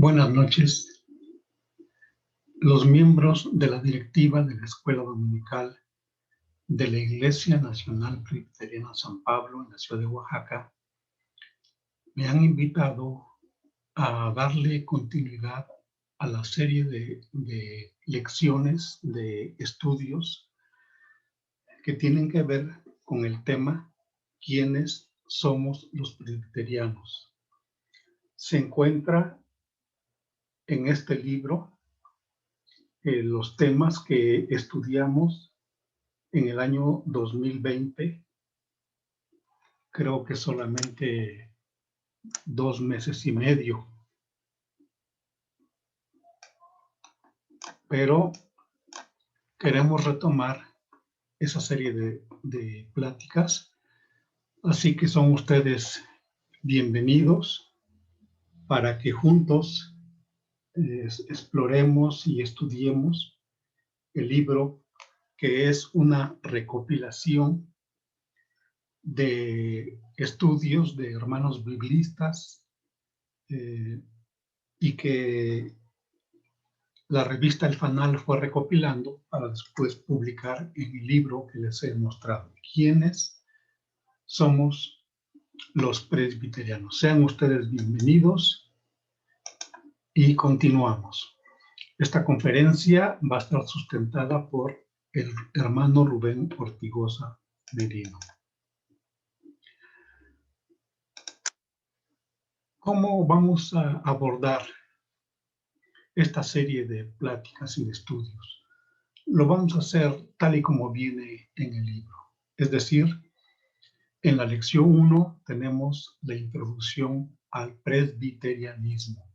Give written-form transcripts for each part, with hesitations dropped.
Buenas noches. Los miembros de la directiva de la Escuela Dominical de la Iglesia Nacional Presbiteriana San Pablo en la ciudad de Oaxaca me han invitado a darle continuidad a la serie de lecciones, de estudios que tienen que ver con el tema ¿Quiénes somos los presbiterianos? Se encuentra en este libro los temas que estudiamos en el año 2020, creo que solamente 2 meses y medio, pero queremos retomar esa serie de pláticas, así que son ustedes bienvenidos para que juntos exploremos y estudiemos el libro, que es una recopilación de estudios de hermanos biblistas y que la revista El Fanal fue recopilando para después publicar en el libro que les he mostrado. ¿Quiénes somos los presbiterianos? Sean ustedes bienvenidos y continuamos. Esta conferencia va a estar sustentada por el hermano Rubén Ortigosa Merino. ¿Cómo vamos a abordar esta serie de pláticas y de estudios? Lo vamos a hacer tal y como viene en el libro. Es decir, en la lección 1 tenemos la introducción al presbiterianismo.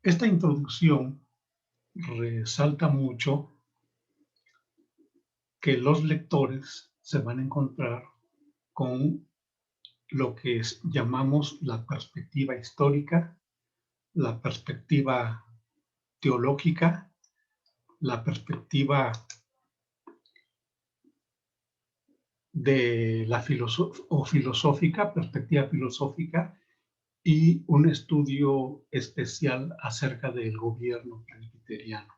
Esta introducción resalta mucho que los lectores se van a encontrar con lo que llamamos la perspectiva histórica, la perspectiva teológica, la perspectiva de la filosófica, perspectiva filosófica, y un estudio especial acerca del gobierno presbiteriano.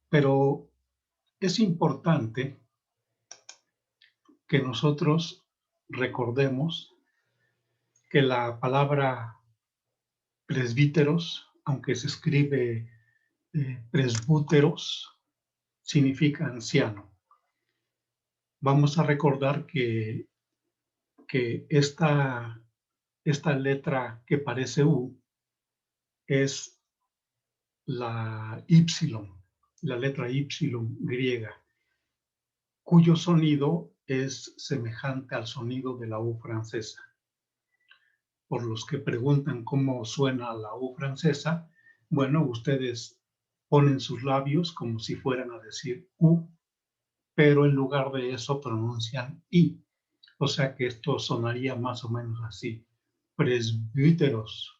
Pero es importante que nosotros recordemos que la palabra presbíteros, aunque se escribe presbúteros, significa anciano. Vamos a recordar que esta letra que parece U es la Y, la letra Y griega, cuyo sonido es semejante al sonido de la U francesa. Por los que preguntan cómo suena la U francesa, bueno, ustedes ponen sus labios como si fueran a decir U, pero en lugar de eso pronuncian I. O sea que esto sonaría más o menos así: presbíteros,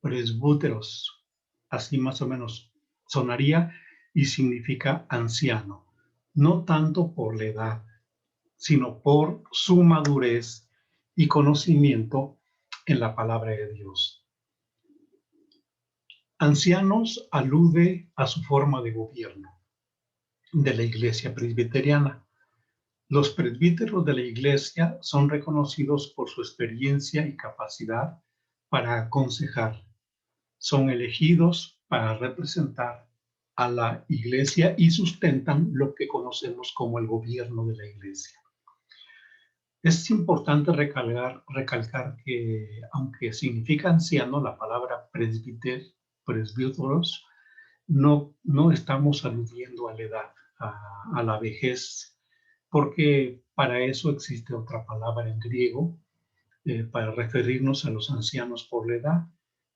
presbúteros, así más o menos sonaría, y significa anciano, no tanto por la edad, sino por su madurez y conocimiento en la palabra de Dios. Ancianos alude a su forma de gobierno de la iglesia presbiteriana. Los presbíteros de la iglesia son reconocidos por su experiencia y capacidad para aconsejar. Son elegidos para representar a la iglesia y sustentan lo que conocemos como el gobierno de la iglesia. Es importante recalcar que, aunque significa anciano, la palabra presbíteros, no estamos aludiendo a la edad, a la vejez, porque para eso existe otra palabra en griego, para referirnos a los ancianos por la edad,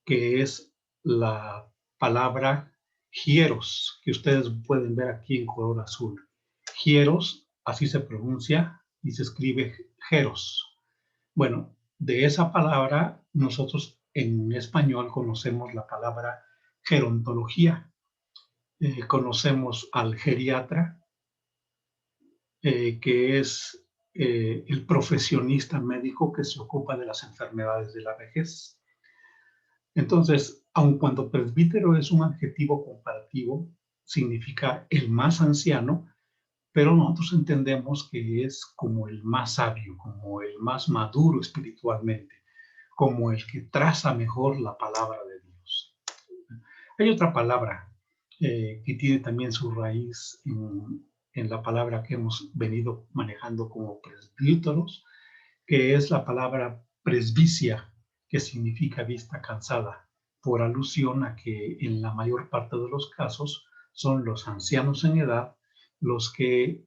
que es la palabra hieros, que ustedes pueden ver aquí en color azul. Hieros, así se pronuncia y se escribe geros. Bueno, de esa palabra nosotros en español conocemos la palabra gerontología. Conocemos al geriatra, que es el profesionista médico que se ocupa de las enfermedades de la vejez. Entonces, aun cuando presbítero es un adjetivo comparativo, significa el más anciano, pero nosotros entendemos que es como el más sabio, como el más maduro espiritualmente, como el que traza mejor la palabra de Dios. Hay otra palabra que tiene también su raíz en la palabra que hemos venido manejando como presbíteros, que es la palabra presbicia, que significa vista cansada, por alusión a que en la mayor parte de los casos son los ancianos en edad los que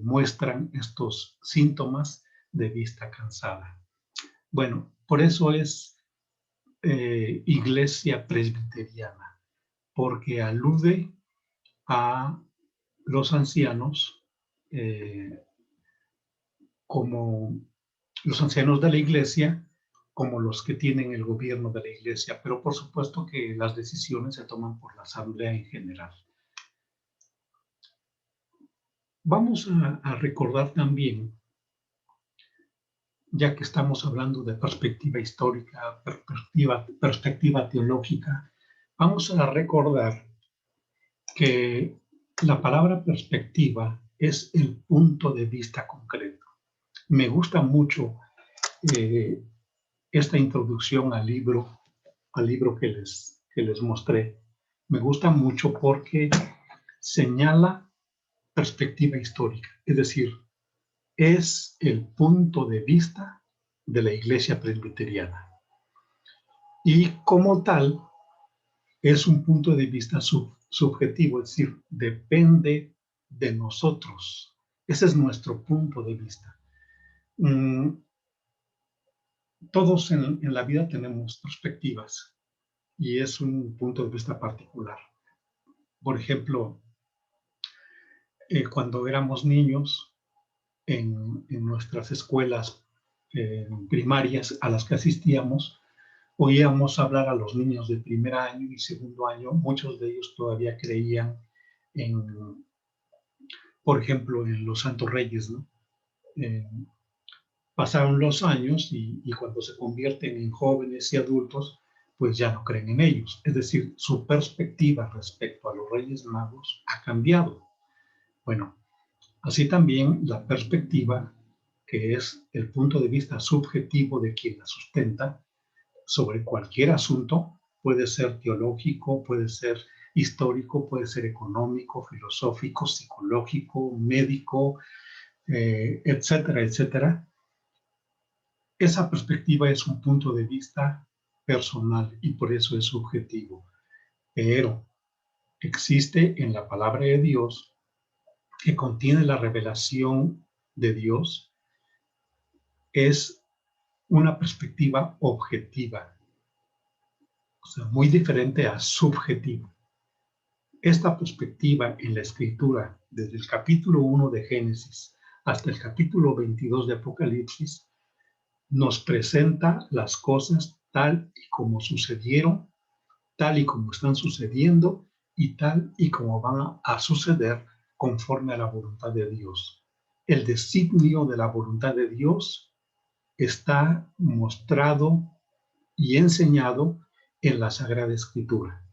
muestran estos síntomas de vista cansada. Bueno, por eso es iglesia presbiteriana, porque alude a los ancianos como los ancianos de la iglesia, como los que tienen el gobierno de la iglesia, pero por supuesto que las decisiones se toman por la asamblea en general. Vamos a recordar también, ya que estamos hablando de perspectiva histórica, perspectiva teológica, vamos a recordar que la palabra perspectiva es el punto de vista concreto. Me gusta mucho esta introducción al libro que les mostré. Me gusta mucho porque señala perspectiva histórica, es decir, es el punto de vista de la iglesia presbiteriana. Y como tal, es un punto de vista subjetivo, es decir, depende de nosotros. Ese es nuestro punto de vista. Todos en la vida tenemos perspectivas y es un punto de vista particular. Por ejemplo, cuando éramos niños, en nuestras escuelas primarias a las que asistíamos, oíamos hablar a los niños de primer año y segundo año. Muchos de ellos todavía creían por ejemplo, en los Santos Reyes, ¿no? Pasaron los años y cuando se convierten en jóvenes y adultos, pues ya no creen en ellos. Es decir, su perspectiva respecto a los Reyes Magos ha cambiado. Bueno, así también la perspectiva, que es el punto de vista subjetivo de quien la sustenta, sobre cualquier asunto, puede ser teológico, puede ser histórico, puede ser económico, filosófico, psicológico, médico, etcétera, etcétera. Esa perspectiva es un punto de vista personal y por eso es subjetivo. Pero existe en la palabra de Dios, que contiene la revelación de Dios, es una perspectiva objetiva, o sea, muy diferente a subjetiva. Esta perspectiva en la Escritura, desde el capítulo 1 de Génesis hasta el capítulo 22 de Apocalipsis, nos presenta las cosas tal y como sucedieron, tal y como están sucediendo y tal y como van a suceder conforme a la voluntad de Dios. El designio de la voluntad de Dios está mostrado y enseñado en la Sagrada Escritura.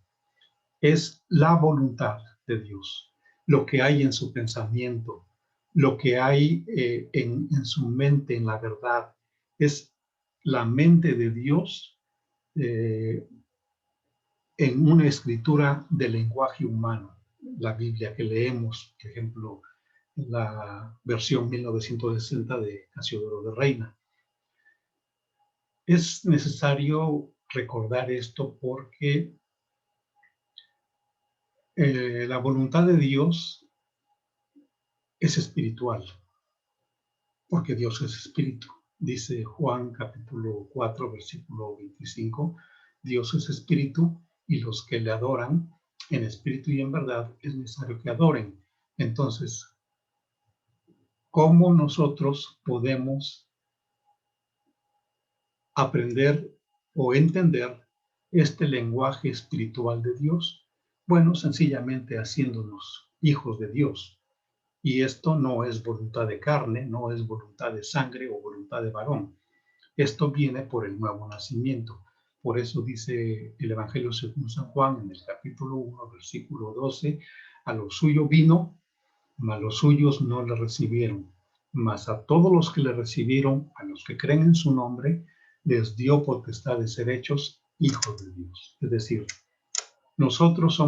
Es la voluntad de Dios, lo que hay en su pensamiento, lo que hay en su mente, en la verdad. Es la mente de Dios en una escritura de lenguaje humano. La Biblia que leemos, por ejemplo, la versión 1960 de Casiodoro de Reina. Es necesario recordar esto porque la voluntad de Dios es espiritual, porque Dios es espíritu. Dice Juan capítulo 4, versículo 25, Dios es espíritu y los que le adoran en espíritu y en verdad es necesario que adoren. Entonces, ¿cómo nosotros podemos aprender o entender este lenguaje espiritual de Dios? Bueno, sencillamente haciéndonos hijos de Dios. Y esto no es voluntad de carne, no es voluntad de sangre o voluntad de varón. Esto viene por el nuevo nacimiento. Por eso dice el Evangelio según San Juan en el capítulo 1, versículo 12, a lo suyo vino, mas los suyos no le recibieron. Mas a todos los que le recibieron, a los que creen en su nombre, les dio potestad de ser hechos hijos de Dios. Es decir, nosotros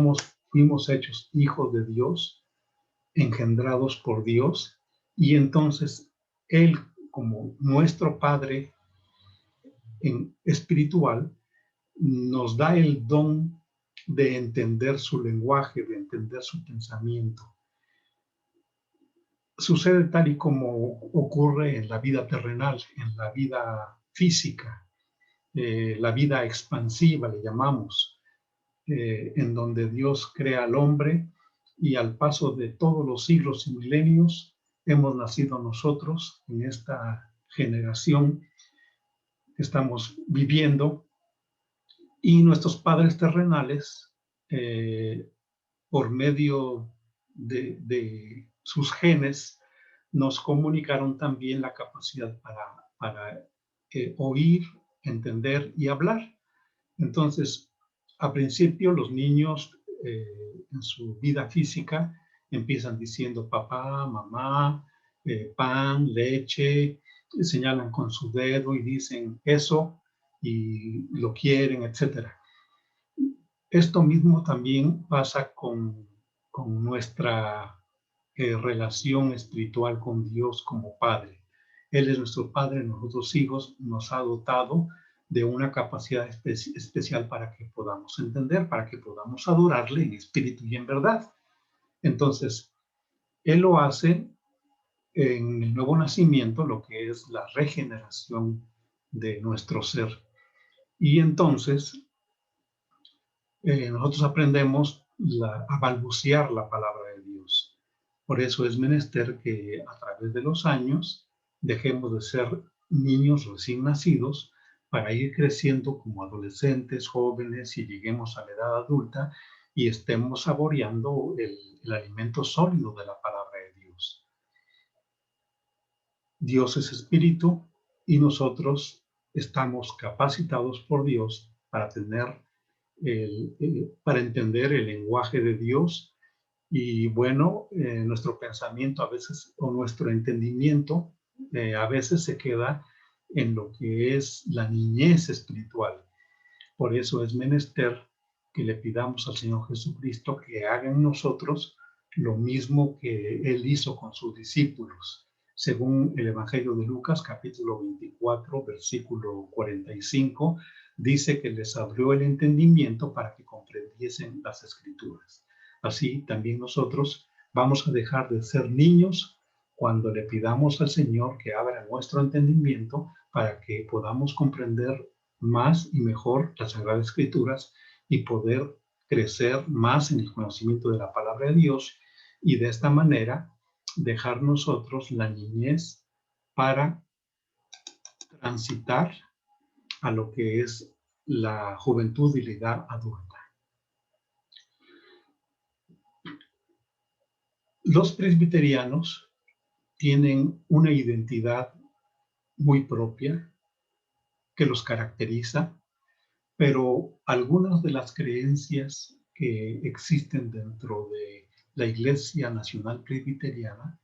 fuimos hechos hijos de Dios, engendrados por Dios, y entonces Él, como nuestro Padre espiritual, nos da el don de entender su lenguaje, de entender su pensamiento. Sucede tal y como ocurre en la vida terrenal, en la vida física, la vida expansiva, le llamamos, en donde Dios crea al hombre y al paso de todos los siglos y milenios hemos nacido nosotros en esta generación que estamos viviendo y nuestros padres terrenales, por medio de sus genes, nos comunicaron también la capacidad para oír, entender y hablar. Entonces, a principio los niños en su vida física empiezan diciendo papá, mamá, pan, leche, señalan con su dedo y dicen eso y lo quieren, etcétera. Esto mismo también pasa con nuestra relación espiritual con Dios como Padre. Él es nuestro Padre, nosotros hijos, nos ha dotado de una capacidad especial para que podamos entender, para que podamos adorarle en espíritu y en verdad. Entonces, Él lo hace en el nuevo nacimiento, lo que es la regeneración de nuestro ser. Y entonces, nosotros aprendemos a balbucear la palabra de Dios. Por eso es menester que a través de los años dejemos de ser niños recién nacidos para ir creciendo como adolescentes, jóvenes y lleguemos a la edad adulta y estemos saboreando el alimento sólido de la palabra de Dios. Dios es espíritu y nosotros estamos capacitados por Dios para para entender el lenguaje de Dios y bueno, nuestro pensamiento a veces o nuestro entendimiento a veces se queda en lo que es la niñez espiritual. Por eso es menester que le pidamos al Señor Jesucristo que haga en nosotros lo mismo que Él hizo con sus discípulos. Según el Evangelio de Lucas, capítulo 24, versículo 45, dice que les abrió el entendimiento para que comprendiesen las Escrituras. Así también nosotros vamos a dejar de ser niños cuando le pidamos al Señor que abra nuestro entendimiento para que podamos comprender más y mejor las Sagradas Escrituras y poder crecer más en el conocimiento de la palabra de Dios y de esta manera dejar nosotros la niñez para transitar a lo que es la juventud y la edad adulta. Los presbiterianos tienen una identidad muy propia que los caracteriza, pero algunas de las creencias que existen dentro de la Iglesia Nacional Presbiteriana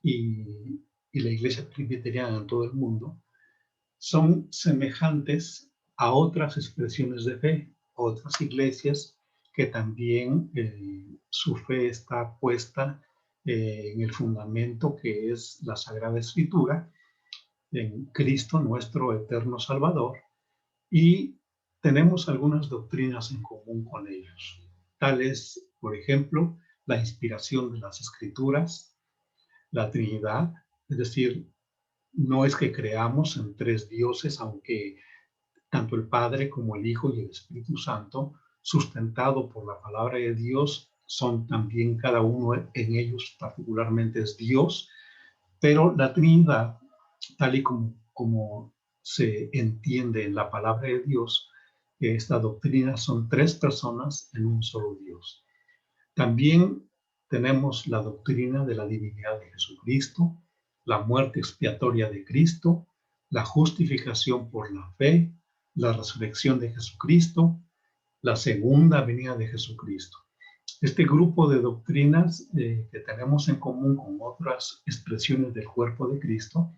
y la Iglesia Presbiteriana en todo el mundo son semejantes a otras expresiones de fe, otras iglesias que también su fe está puesta en el fundamento que es la Sagrada Escritura, en Cristo nuestro eterno Salvador, y tenemos algunas doctrinas en común con ellos, tales, por ejemplo, la inspiración de las Escrituras, la Trinidad, es decir, no es que creamos en tres dioses, aunque tanto el Padre como el Hijo y el Espíritu Santo, sustentado por la palabra de Dios, son también cada uno en ellos particularmente es Dios, pero la Trinidad, tal y como se entiende en la palabra de Dios, esta doctrina son tres personas en un solo Dios. También tenemos la doctrina de la divinidad de Jesucristo, la muerte expiatoria de Cristo, la justificación por la fe, la resurrección de Jesucristo, la segunda venida de Jesucristo. Este grupo de doctrinas que tenemos en común con otras expresiones del cuerpo de Cristo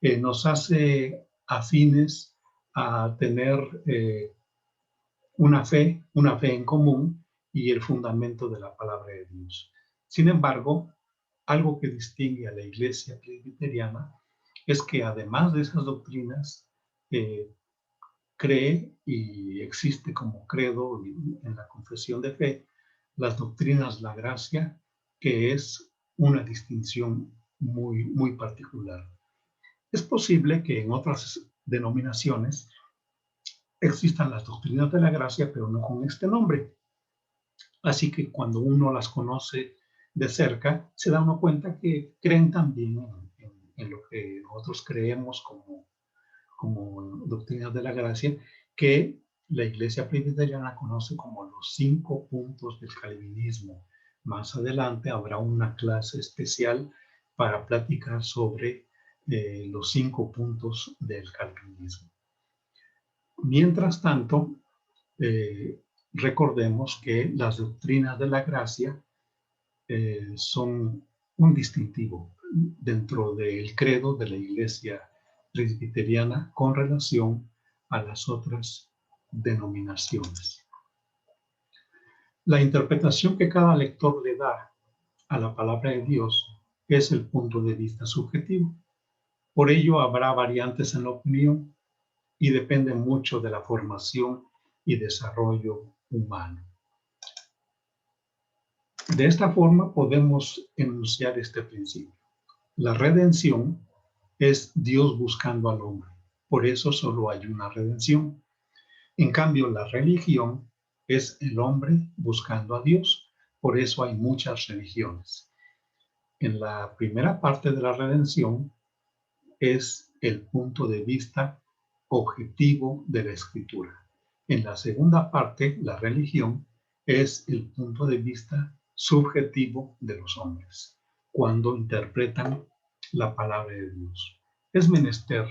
nos hace afines a tener una fe en común y el fundamento de la palabra de Dios. Sin embargo, algo que distingue a la Iglesia presbiteriana es que además de esas doctrinas, cree y existe como credo en la confesión de fe las doctrinas de la gracia, que es una distinción muy particular. Es posible que en otras denominaciones existan las doctrinas de la gracia, pero no con este nombre. Así que cuando uno las conoce de cerca, se da uno cuenta que creen también en lo que nosotros creemos como doctrinas de la gracia, que la Iglesia presbiteriana conoce como los 5 puntos del calvinismo. Más adelante habrá una clase especial para platicar sobre los 5 puntos del calvinismo. Mientras tanto, recordemos que las doctrinas de la gracia son un distintivo dentro del credo de la Iglesia presbiteriana con relación a las otras denominaciones. La interpretación que cada lector le da a la palabra de Dios es el punto de vista subjetivo. Por ello habrá variantes en la opinión y depende mucho de la formación y desarrollo humano. De esta forma podemos enunciar este principio. La redención es Dios buscando al hombre. Por eso solo hay una redención. En cambio, la religión es el hombre buscando a Dios. Por eso hay muchas religiones. En la primera parte de la redención es el punto de vista objetivo de la Escritura. En la segunda parte, la religión es el punto de vista subjetivo de los hombres, cuando interpretan la palabra de Dios. Es menester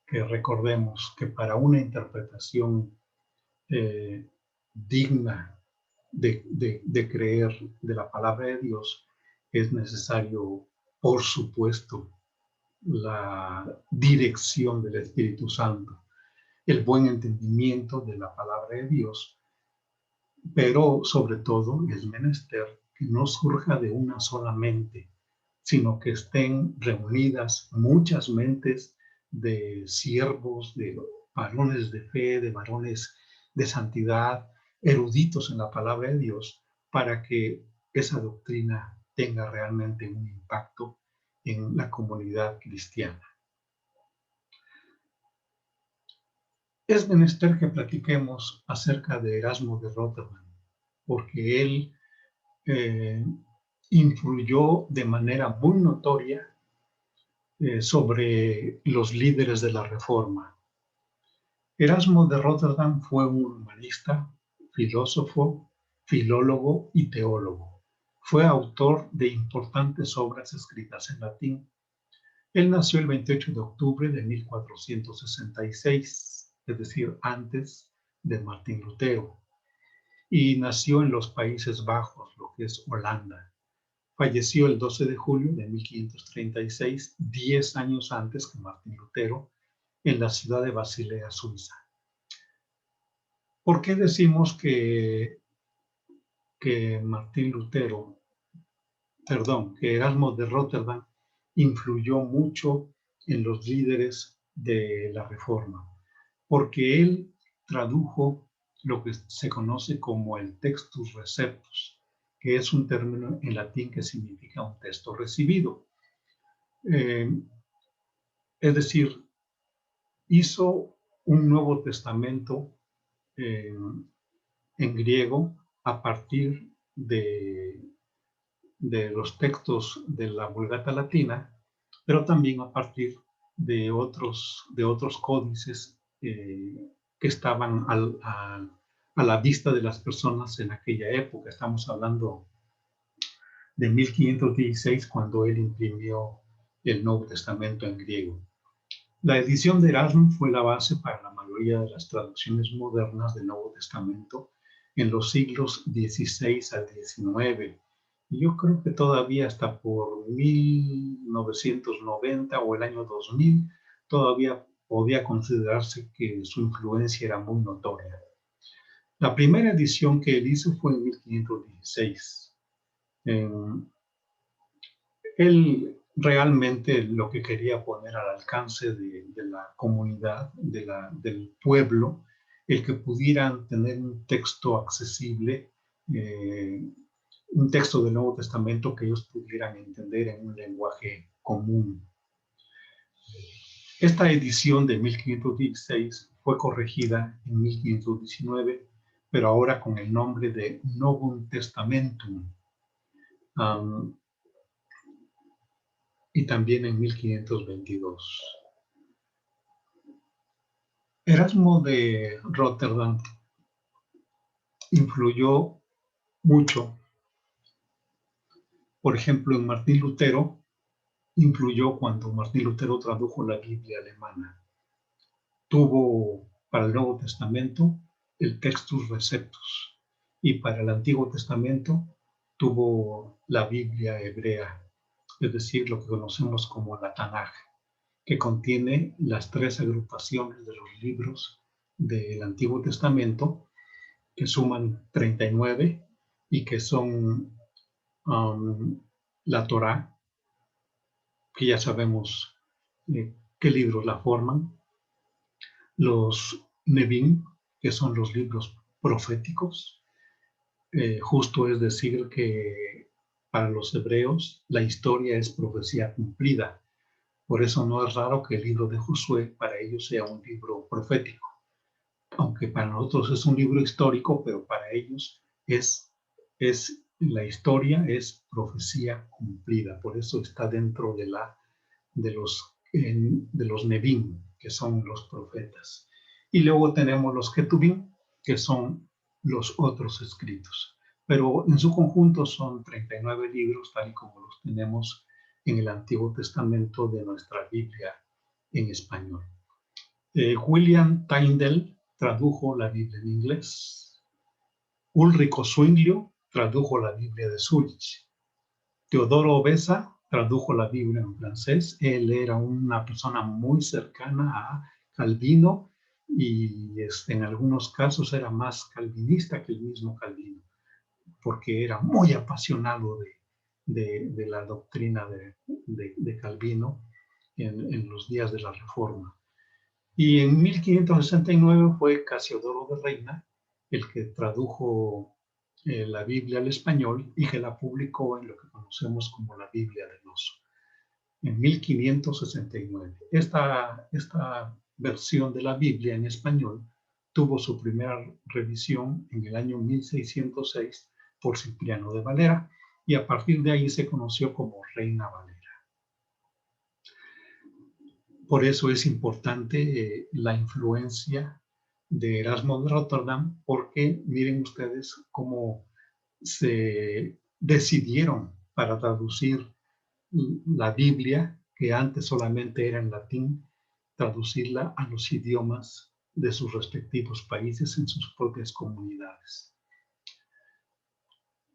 que recordemos que para una interpretación digna de creer de la palabra de Dios, es necesario, por supuesto, la dirección del Espíritu Santo, el buen entendimiento de la palabra de Dios, pero sobre todo es menester que no surja de una sola mente, sino que estén reunidas muchas mentes de siervos, de varones de fe, de varones de santidad, eruditos en la palabra de Dios, para que esa doctrina tenga realmente un impacto en la comunidad cristiana. Es menester que platiquemos acerca de Erasmo de Rotterdam, porque él influyó de manera muy notoria sobre los líderes de la Reforma. Erasmo de Rotterdam fue un humanista, filósofo, filólogo y teólogo. Fue autor de importantes obras escritas en latín. Él nació el 28 de octubre de 1466, es decir, antes de Martín Lutero, y nació en los Países Bajos, lo que es Holanda. Falleció el 12 de julio de 1536, 10 años antes que Martín Lutero, en la ciudad de Basilea, Suiza. ¿Por qué decimos que Erasmo de Rotterdam influyó mucho en los líderes de la Reforma? Porque él tradujo lo que se conoce como el Textus Receptus, que es un término en latín que significa un texto recibido. Es decir, hizo un Nuevo Testamento en griego a partir de los textos de la Vulgata Latina, pero también a partir de otros códices que estaban a la vista de las personas en aquella época. Estamos hablando de 1516, cuando él imprimió el Nuevo Testamento en griego. La edición de Erasmo fue la base para la mayoría de las traducciones modernas del Nuevo Testamento en los siglos XVI al XIX. Y yo creo que todavía hasta por 1990 o el año 2000 todavía podía considerarse que su influencia era muy notoria. La primera edición que él hizo fue en 1516. Él realmente lo que quería poner al alcance de la comunidad, del pueblo, el que pudieran tener un texto accesible, un texto del Nuevo Testamento que ellos pudieran entender en un lenguaje común. Esta edición de 1516 fue corregida en 1519, pero ahora con el nombre de Novum Testamentum. Y también en 1522. Erasmo de Rotterdam influyó mucho. Por ejemplo, en Martín Lutero, influyó cuando Martín Lutero tradujo la Biblia alemana. Tuvo para el Nuevo Testamento el Textus Receptus y para el Antiguo Testamento tuvo la Biblia hebrea, es decir, lo que conocemos como la Tanaj, que contiene las tres agrupaciones de los libros del Antiguo Testamento, que suman 39 y que son la Torá, que ya sabemos qué libros la forman, los Nevim, que son los libros proféticos, justo es decir que para los hebreos la historia es profecía cumplida. Por eso no es raro que el libro de Josué para ellos sea un libro profético, aunque para nosotros es un libro histórico, pero para ellos es la historia es profecía cumplida. Por eso está dentro de los Nevim, que son los profetas. Y luego tenemos los Ketuvim, que son los otros escritos. Pero en su conjunto son 39 libros, tal y como los tenemos en el Antiguo Testamento de nuestra Biblia en español. William Tyndale tradujo la Biblia en inglés. Ulrico Zwinglio tradujo la Biblia de Zurich. Teodoro Beza tradujo la Biblia en francés. Él era una persona muy cercana a Calvino y en algunos casos era más calvinista que el mismo Calvino, porque era muy apasionado de la doctrina de Calvino en los días de la Reforma. Y en 1569 fue Casiodoro de Reina el que tradujo la Biblia al español y que la publicó en lo que conocemos como la Biblia del Oso, en 1569. Esta versión de la Biblia en español tuvo su primera revisión en el año 1606 por Cipriano de Valera y a partir de ahí se conoció como Reina Valera. Por eso es importante la influencia de Erasmo de Rotterdam, porque miren ustedes cómo se decidieron para traducir la Biblia, que antes solamente era en latín, traducirla a los idiomas de sus respectivos países en sus propias comunidades.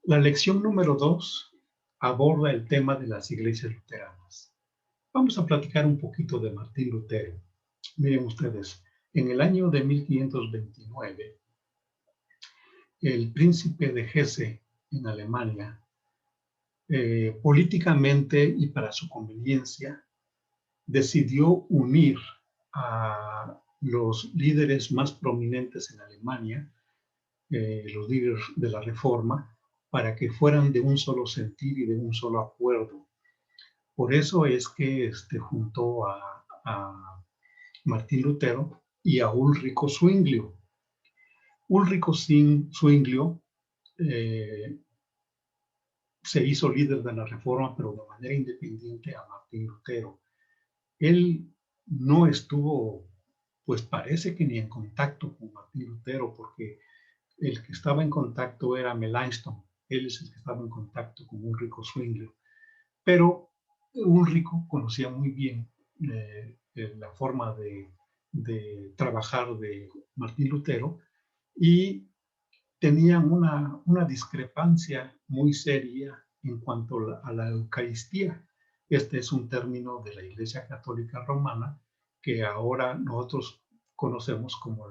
La lección número 2 aborda el tema de las iglesias luteranas. Vamos a platicar un poquito de Martín Lutero. Miren ustedes, en el año de 1529, el príncipe de Hesse en Alemania, políticamente y para su conveniencia, decidió unir a los líderes más prominentes en Alemania, los líderes de la Reforma, para que fueran de un solo sentir y de un solo acuerdo. Por eso es que juntó a Martín Lutero y a Ulrico Zwinglio. Ulrico Zwinglio se hizo líder de la Reforma, pero de manera independiente a Martín Lutero. Él no estuvo, pues parece que ni en contacto con Martín Lutero, porque el que estaba en contacto era Melanchthon, Él es el que estaba en contacto con Ulrico Zwingli. Pero Ulrico conocía muy bien la forma de trabajar de Martín Lutero y tenían una discrepancia muy seria en cuanto a la Eucaristía. Este es un término de la Iglesia Católica Romana que ahora nosotros conocemos como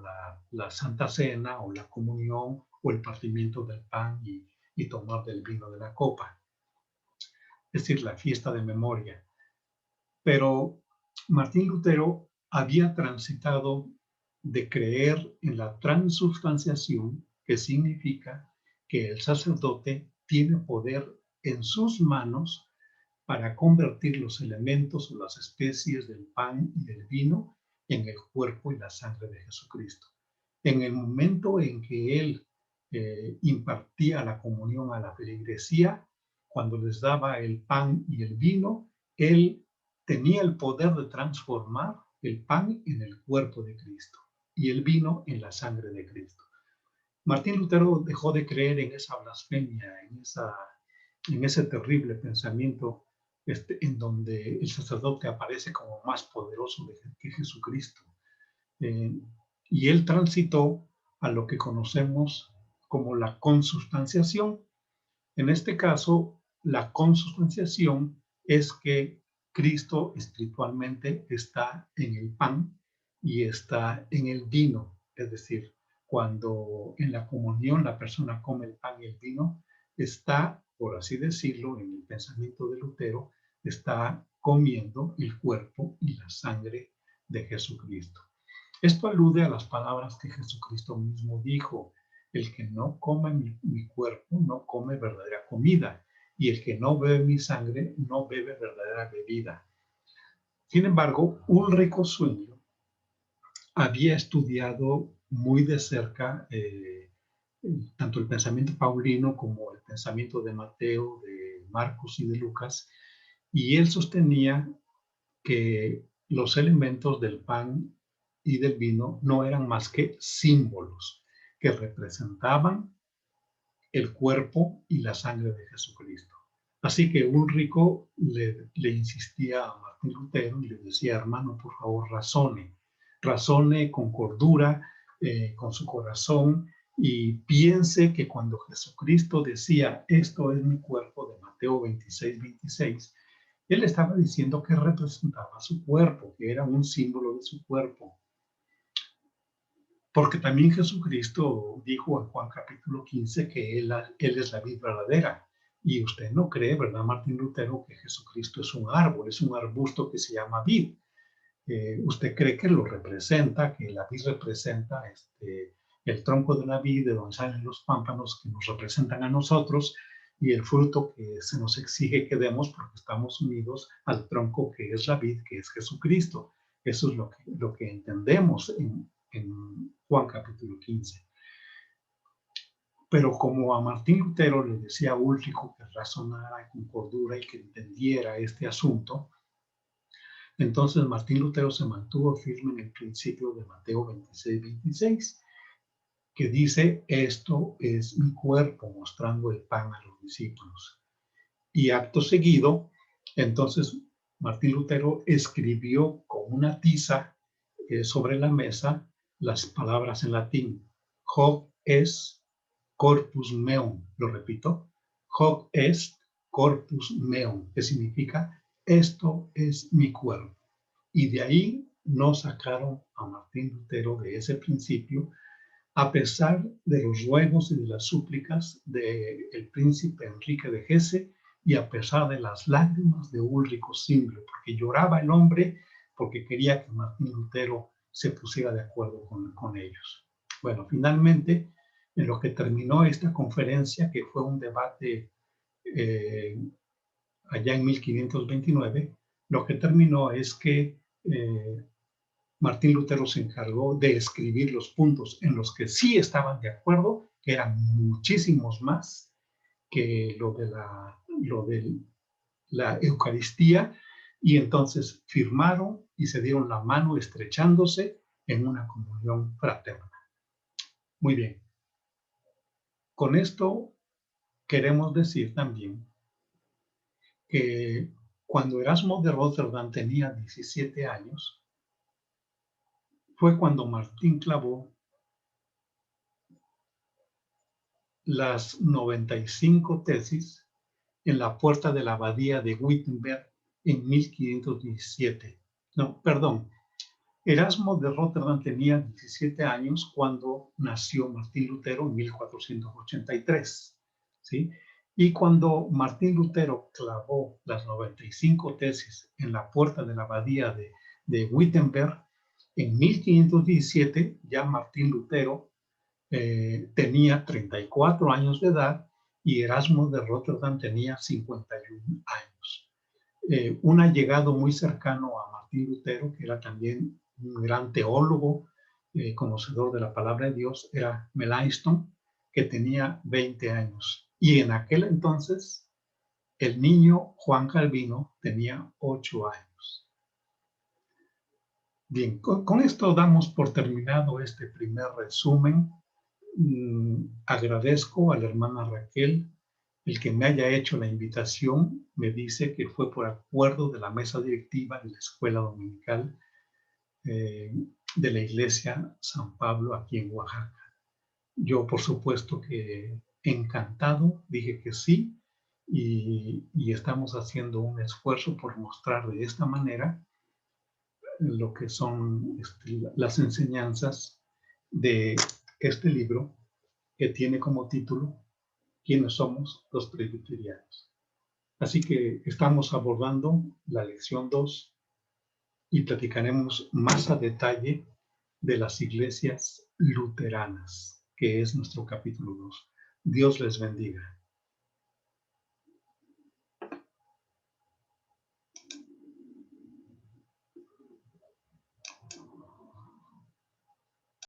la Santa Cena o la comunión o el partimiento del pan y tomar del vino de la copa, es decir, la fiesta de memoria. Pero Martín Lutero había transitado de creer en la transubstanciación, que significa que el sacerdote tiene poder en sus manos para convertir los elementos o las especies del pan y del vino en el cuerpo y la sangre de Jesucristo. En el momento en que él impartía la comunión a la feligresía, cuando les daba el pan y el vino, él tenía el poder de transformar el pan en el cuerpo de Cristo y el vino en la sangre de Cristo. Martín Lutero dejó de creer en esa blasfemia, en ese terrible pensamiento en donde el sacerdote aparece como más poderoso que Jesucristo. Y él transitó a lo que conocemos como la consubstanciación. En este caso, la consubstanciación es que Cristo espiritualmente está en el pan y está en el vino. Es decir, cuando en la comunión la persona come el pan y el vino, está, por así decirlo, en el pensamiento de Lutero, está comiendo el cuerpo y la sangre de Jesucristo. Esto alude a las palabras que Jesucristo mismo dijo: el que no come mi cuerpo no come verdadera comida, y el que no bebe mi sangre no bebe verdadera bebida. Sin embargo, Ulrico Zwingli había estudiado muy de cerca tanto el pensamiento paulino como el pensamiento de Mateo, de Marcos y de Lucas, y él sostenía que los elementos del pan y del vino no eran más que símbolos que representaban el cuerpo y la sangre de Jesucristo. Así que Ulrico le insistía a Martín Lutero y le decía: hermano, por favor, razone con cordura, con su corazón, y piense que cuando Jesucristo decía: esto es mi cuerpo, de Mateo 26:26, él estaba diciendo que representaba su cuerpo, que era un símbolo de su cuerpo. Porque también Jesucristo dijo en Juan capítulo 15 que él es la vid verdadera. Y usted no cree, ¿verdad, Martín Lutero, que Jesucristo es un árbol, es un arbusto que se llama vid? Usted cree que lo representa, que la vid representa el tronco de la vid, de donde salen los pámpanos que nos representan a nosotros, y el fruto que se nos exige que demos porque estamos unidos al tronco que es la vid, que es Jesucristo. Eso es lo que entendemos en Juan capítulo 15. Pero como a Martín Lutero le decía a Ulrico que razonara con cordura y que entendiera este asunto, entonces Martín Lutero se mantuvo firme en el principio de Mateo 26:26, que dice: esto es mi cuerpo, mostrando el pan a los discípulos. Y acto seguido, entonces Martín Lutero escribió con una tiza sobre la mesa las palabras en latín: hoc est corpus meum. Lo repito: hoc est corpus meum, que significa: esto es mi cuerpo. Y de ahí no sacaron a Martín Lutero de ese principio, a pesar de los ruegos y de las súplicas del príncipe Enrique de Hesse, y a pesar de las lágrimas de Ulrico Zwingli, porque lloraba el hombre, porque quería que Martín Lutero se pusiera de acuerdo con ellos. Bueno, finalmente, en lo que terminó esta conferencia, que fue un debate allá en 1529, lo que terminó es que Martín Lutero se encargó de escribir los puntos en los que sí estaban de acuerdo, que eran muchísimos más que lo de la Eucaristía, y entonces firmaron y se dieron la mano estrechándose en una comunión fraterna. Muy bien. Con esto queremos decir también que cuando Erasmo de Rotterdam tenía 17 años, fue cuando Martín clavó las 95 tesis en la puerta de la abadía de Wittenberg en 1517. No, perdón. Erasmo de Rotterdam tenía 17 años cuando nació Martín Lutero en 1483, ¿sí? Y cuando Martín Lutero clavó las 95 tesis en la puerta de la abadía de Wittenberg, en 1517 ya Martín Lutero tenía 34 años de edad y Erasmo de Rotterdam tenía 51 años. Un allegado muy cercano a Martín Lutero, que era también un gran teólogo, conocedor de la palabra de Dios, era Melanchthon, que tenía 20 años. Y en aquel entonces, el niño Juan Calvino tenía 8 años. Bien, con esto damos por terminado este primer resumen. Agradezco a la hermana Raquel el que me haya hecho la invitación. Me dice que fue por acuerdo de la mesa directiva de la escuela dominical de la iglesia San Pablo aquí en Oaxaca. Yo, por supuesto que encantado, dije que sí, y estamos haciendo un esfuerzo por mostrar de esta manera lo que son las enseñanzas de este libro que tiene como título ¿Quiénes somos los presbiterianos? Así que estamos abordando la lección 2 y platicaremos más a detalle de las iglesias luteranas, que es nuestro capítulo 2. Dios les bendiga.